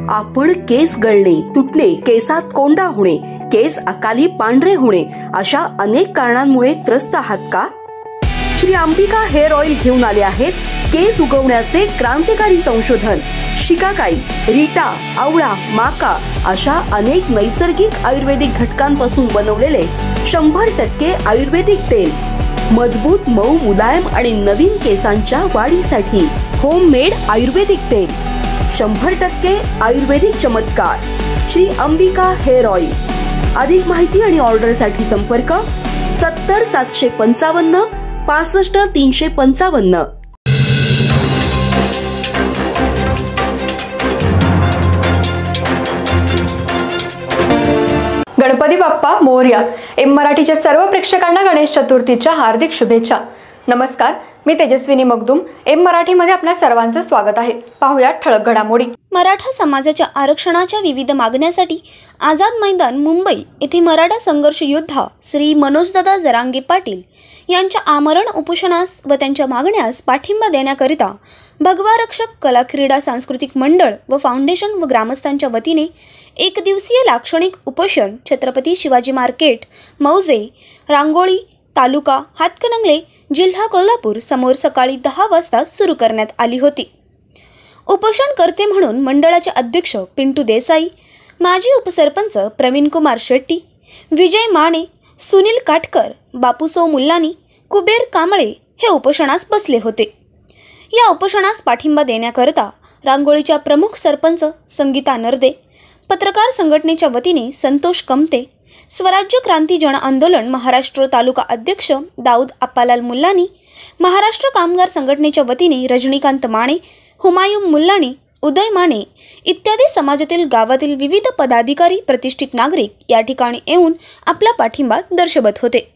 आपण केस गळणे, तुटणे, केसात कोंडा होणे, केस अकाली पांढरे होणे अशा अनेक कारणांमुळे त्रस्त आहात का? श्री अंबिका हेअर ऑइल घेऊन आले आहेत केस उगवण्याचे क्रांतिकारी संशोधन. शिकाकाई, रीटा, आवळा, माका अशा अनेक नैसर्गिक आयुर्वेदिक घटकांपासून बनवलेले 100% आयुर्वेदिक तेल. मजबूत, मऊ, मुलायम आणि नवीन केसांच्या वाढीसाठी होममेड आयुर्वेदिक तेल. 100% आयुर्वेदिक चमत्कार. Shri Ambika hair oil. अधिक माहिती आणि ऑर्डरसाठी संपर्क 70 755 65 355. गणपती बाप्पा मोरया. एम मराठीच्या सर्व प्रेक्षकांना गणेश चतुर्थीच्या हार्दिक शुभेच्छा. नमस्कार, मी तेजस्विनी मगदूम. एम मराठीमध्ये आपल्या सर्वांचं स्वागत आहे. पाहूया ठळक घडामोडी. मराठा समाजाच्या आरक्षणाच्या विविध मागण्यासाठी आझाद मैदान मुंबई येथे मराठा संघर्ष योद्धा श्री मनोजदादा जरांगे पाटील यांच्या आमरण उपोषणास व त्यांच्या मागण्यास पाठिंबा देण्याकरिता भगवा रक्षक कला क्रीडा सांस्कृतिक मंडळ व फाउंडेशन व ग्रामस्थांच्या वतीने एक दिवसीय लाक्षणिक उपोषण छत्रपती शिवाजी मार्केट, मौजे, रांगोळी, तालुका हातकणंगले, जिल्हा कोल्हापूर समोर सकाळी 10 वाजता सुरू करण्यात आली होती. उपोषणकर्ते म्हणून मंडळाचे अध्यक्ष पिंटू देसाई, माजी उपसरपंच प्रवीण कुमार शेट्टी, विजय माने, सुनील काटकर, बापूसो मुल्लानी, कुबेर कांबळे हे उपोषणास बसले होते. या उपोषणास पाठिंबा देण्याकरता रांगोळीच्या प्रमुख सरपंच संगीता नरदे, पत्रकार संघटनेच्या वतीने संतोष कमते, स्वराज्य क्रांती जन आंदोलन महाराष्ट्र तालुका अध्यक्ष दाऊद अप्पालाल मुल्लानी, महाराष्ट्र कामगार संघटनेच्या वतीने रजनीकांत माने, हुमायूं मुल्लानी, उदय माने इत्यादी समाजातील गावातील विविध पदाधिकारी, प्रतिष्ठित नागरिक या ठिकाणी येऊन आपला पाठिंबा दर्शवत होते.